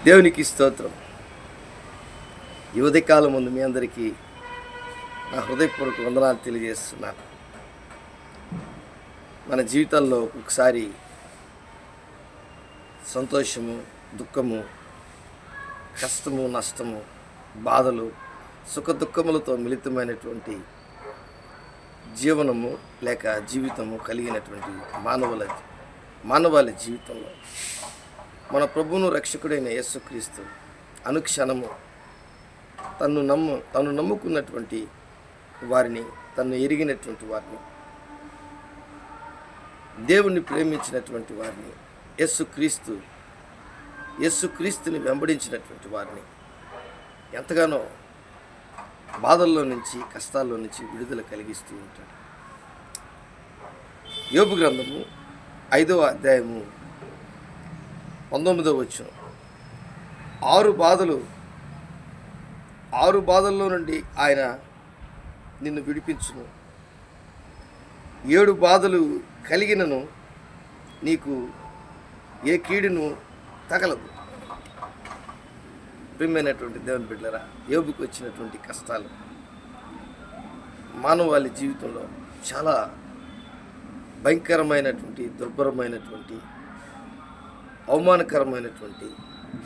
దేవునికి స్తోత్రం. ఈ ఉదయకాలం ముందు మీ అందరికీ నా హృదయపూర్వక వందనాలు తెలియజేస్తున్నాను. మన జీవితంలో ఒక్కొక్కసారి సంతోషము, దుఃఖము, కష్టము, నష్టము, బాధలు, సుఖ దుఃఖములతో మిళితమైనటువంటి జీవనము లేక జీవితము కలిగినటువంటి మానవాళి జీవితంలో మన ప్రభువును రక్షకుడైన యేసుక్రీస్తు అనుక్షణము తను నమ్ముకున్నటువంటి వారిని, తను ఎరిగినటువంటి వారిని, దేవుణ్ణి ప్రేమించినటువంటి వారిని, యేసుక్రీస్తుని వెంబడించినటువంటి వారిని ఎంతగానో బాధల్లో నుంచి, కష్టాల్లో నుంచి విడుదల కలిగిస్తూ ఉంటాడు. యోబు గ్రంథము 5వ అధ్యాయము 19వ వచనం, ఆరు బాధల్లో నుండి ఆయన నిన్ను విడిపించును, 7 బాధలు కలిగినను నీకు ఏ కీడును తగలదు. ప్రియమైనటువంటి దేవుని బిడ్డలారా, యోబుకు వచ్చినటువంటి కష్టాలు మానవాళి జీవితంలో చాలా భయంకరమైనటువంటి, దుర్భరమైనటువంటి, అవమానకరమైనటువంటి,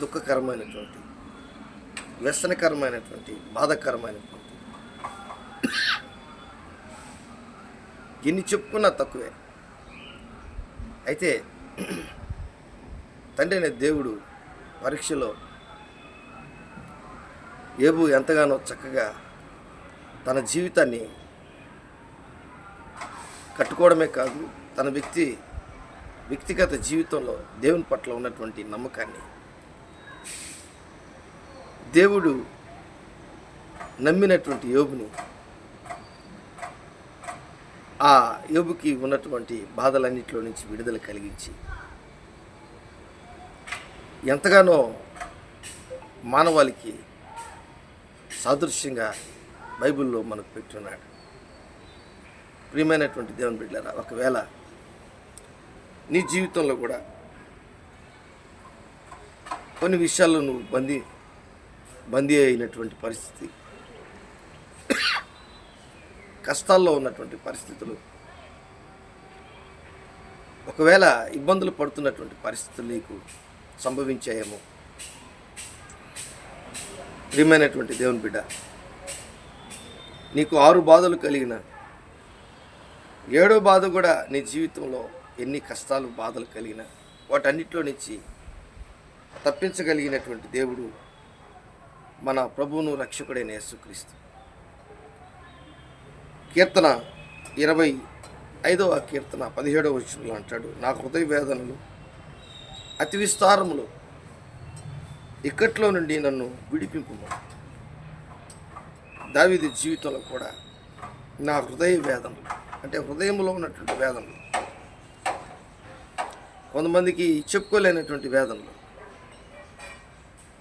దుఃఖకరమైనటువంటి, వ్యసనకరమైనటువంటి, బాధకరమైనటువంటి, ఎన్ని చెప్పుకున్నా తక్కువే. అయితే తండ్రి అనే దేవుడు పరీక్షలో యోబు ఎంతగానో చక్కగా తన జీవితాన్ని కట్టుకోవడమే కాదు, తన వ్యక్తిగత జీవితంలో దేవుని పట్ల ఉన్నటువంటి నమ్మకాన్ని, దేవుడు నమ్మినటువంటి యోబుని, ఆ యోబుకి ఉన్నటువంటి బాధలన్నింటిలో నుంచి విడుదల కలిగించి ఎంతగానో మానవాళికి సాదృశ్యంగా బైబిల్లో మనకు పెట్టున్నాడు. ప్రియమైనటువంటి దేవుని బిడ్డలారా, ఒకవేళ నీ జీవితంలో కూడా కొన్ని విషయాల్లో నువ్వు బందీ అయినటువంటి పరిస్థితి, కష్టాల్లో ఉన్నటువంటి పరిస్థితులు, ఒకవేళ ఇబ్బందులు పడుతున్నటువంటి పరిస్థితులు నీకు సంభవించాయేమో. ప్రియమైనటువంటి దేవుని బిడ్డ, నీకు 6 బాధలు కలిగిన 7వ బాధ కూడా నీ జీవితంలో ఎన్ని కష్టాలు, బాధలు కలిగిన వాటన్నిటిలో నుంచి తప్పించగలిగినటువంటి దేవుడు మన ప్రభువును రక్షకుడైన యేసుక్రీస్తు. కీర్తన 25వ కీర్తన 17వ వచనంలో అంటాడు, నా హృదయ వేదనలు అతి విస్తారములు, ఇక్కట్లో నుండి నన్ను విడిపింపుము. దావీదు జీవితంలో కూడా నా హృదయ వేదనలు అంటే హృదయంలో ఉన్నటువంటి వేదనలు, కొంతమందికి చెప్పుకోలేనటువంటి వేదనలు,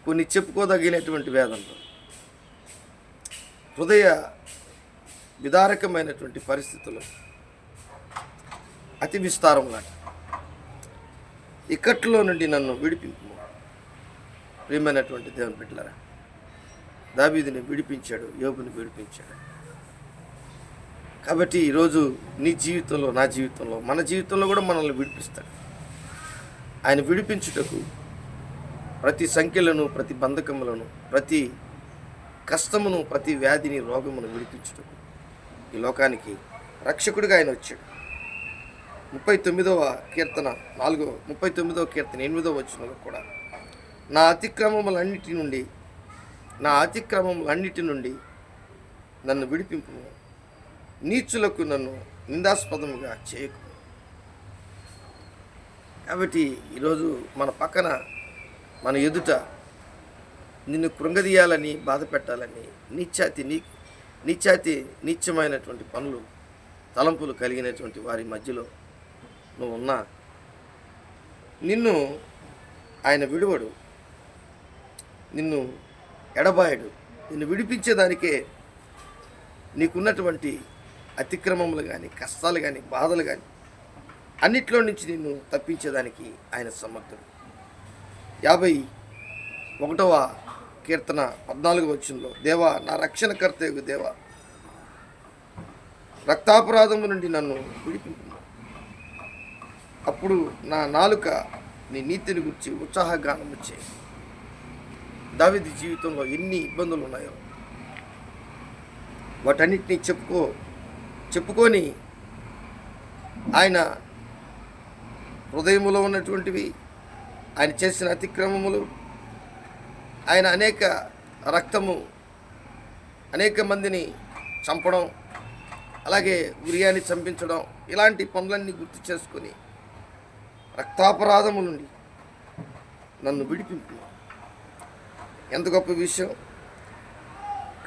కొన్ని చెప్పుకోదగినటువంటి వేదనలు, హృదయ విదారకమైనటువంటి పరిస్థితులు అతి విస్తారం లాంటి ఇక్కట్లో నుండి నన్ను విడిపింపు. ప్రియమైనటువంటి దేవుని బిడ్డలారా, దావీదుని విడిపించాడు, యోబుని విడిపించాడు. కాబట్టి ఈరోజు నీ జీవితంలో, నా జీవితంలో, మన జీవితంలో కూడా మనల్ని విడిపిస్తాడు. ఆయన విడిపించుటకు ప్రతి సంఖ్యలను, ప్రతి బంధకములను, ప్రతి కష్టమును, ప్రతి వ్యాధిని, రోగమును విడిపించుటకు ఈ లోకానికి రక్షకుడిగా ఆయన వచ్చాడు. 39వ కీర్తన 8వ వచనంలో కూడా నా అతిక్రమములన్నిటి నుండి నన్ను విడిపింపు, నీచులకు నన్ను నిందాస్పదముగా చేయకు. కాబట్టి ఈరోజు మన పక్కన, మన ఎదుట నిన్ను కృంగదీయాలని, బాధ పెట్టాలని, నీచమైనటువంటి పనులు, తలంపులు కలిగినటువంటి వారి మధ్యలో నువ్వు ఉన్నా నిన్ను ఆయన విడువడు, నిన్ను ఎడబాయడు. నిన్ను విడిపించేదానికే నీకున్నటువంటి అతిక్రమములు కానీ, కష్టాలు కానీ, బాధలు కానీ అన్నిట్లో నుంచి నిన్ను తప్పించేదానికి ఆయన సమర్థుడు. 1వ కీర్తన 14వ వచనంలో, దేవా నా రక్షణకర్తయగు దేవా, రక్తాపరాధము నుండి నన్ను విడిపింపు. అప్పుడు నా నాలుక నీ నీతిని గురించి ఉత్సాహగానం వచ్చాయి. దావీదు జీవితంలో ఎన్ని ఇబ్బందులు ఉన్నాయో వాటన్నిటినీ చెప్పుకొని ఆయన హృదయములో ఉన్నటువంటివి, ఆయన చేసిన అతిక్రమములు, ఆయన అనేక మందిని చంపడం, అలాగే ఉరియాని చంపించడం, ఇలాంటి పనులన్నీ గుర్తు చేసుకొని రక్తాపరాధము నుండి నన్ను విడిపింపు. ఎంత గొప్ప విషయం.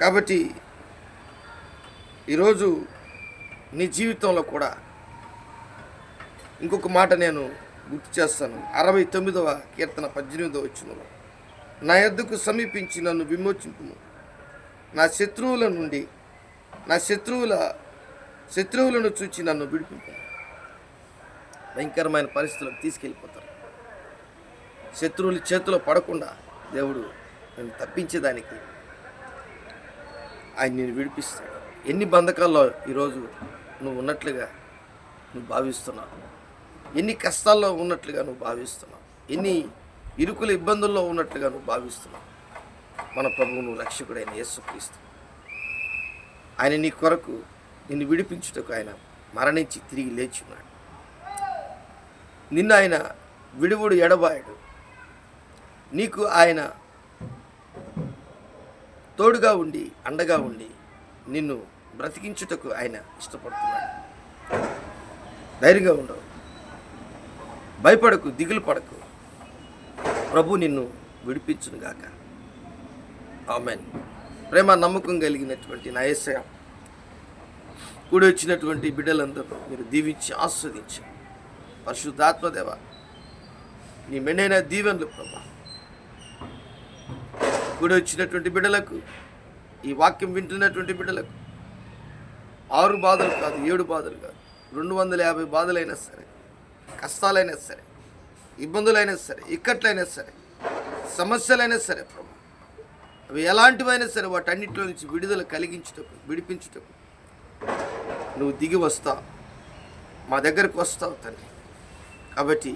కాబట్టి ఈరోజు నీ జీవితంలో కూడా ఇంకొక మాట నేను గుర్తు చేస్తాను. 69వ కీర్తన 18వ వచనంలో, నా యొద్దకు సమీపించి నన్ను విమోచింపుము, నా శత్రువులను చూచి నన్ను విడిపింపు. భయంకరమైన పరిస్థితులకు తీసుకెళ్ళిపోతారు. శత్రువుల చేతిలో పడకుండా దేవుడు నేను తప్పించేదానికి ఆయన నేను విడిపిస్తాడు. ఎన్ని బంధకాల్లో ఈరోజు నువ్వు ఉన్నట్లుగా నువ్వు భావిస్తున్నావు, ఎన్ని కష్టాల్లో ఉన్నట్లుగా నువ్వు భావిస్తున్నావు, ఎన్ని ఇరుకుల ఇబ్బందుల్లో ఉన్నట్లుగా నువ్వు భావిస్తున్నావు. మన ప్రభువును రక్షకుడైన యేసుక్రీస్తు ఆయన నీ కొరకు నిన్ను విడిపించుటకు ఆయన మరణించి తిరిగి లేచి ఉన్నాడు. నిన్ను ఆయన విడువుడు ఎడబాయడు. నీకు ఆయన తోడుగా ఉండి అండగా ఉండి నిన్ను బ్రతికించుటకు ఆయన ఇష్టపడుతున్నాడు. ధైర్యంగా ఉండవు, భయపడకు, దిగులు పడకు. ప్రభు నిన్ను విడిపించునుగాక. ఆమేన్. ప్రేమ నమ్మకం కలిగినటువంటి నా యేసయ్య, కూడి వచ్చినటువంటి బిడ్డలందరూ మీరు దీవించి ఆస్వాదించి, పరిశుద్ధాత్మదేవ నీ మెండైన దీవెనలు ప్రభా కూడి వచ్చినటువంటి బిడ్డలకు, ఈ వాక్యం వింటున్నటువంటి బిడ్డలకు 6 బాధలు కాదు, 7 బాధలు కాదు, 250 బాధలైనా సరే, కష్టాలైనా సరే, ఇబ్బందులైనా సరే, ఇక్కట్లైనా సరే, సమస్యలైనా సరే ప్రభు, అవి ఎలాంటివైనా సరే వాటన్నిటిలో నుంచి విడుదల విడిపించుటకు నువ్వు దిగి వస్తావు, మా దగ్గరకు వస్తావు తండ్రి. కాబట్టి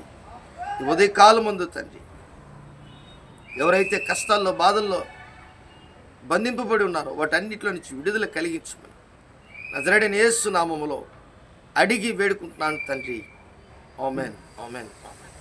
ఉదయకాలం ముందు తండ్రి, ఎవరైతే కష్టాల్లో బాధల్లో బంధింపబడి ఉన్నారో వాటన్నిటిలో నుంచి విడుదల కలిగించమని నజరేయుడైన యేసు నామములో అడిగి వేడుకుంటున్నాను తండ్రి. ఆమేన్, ఆమేన్, ఆమేన్.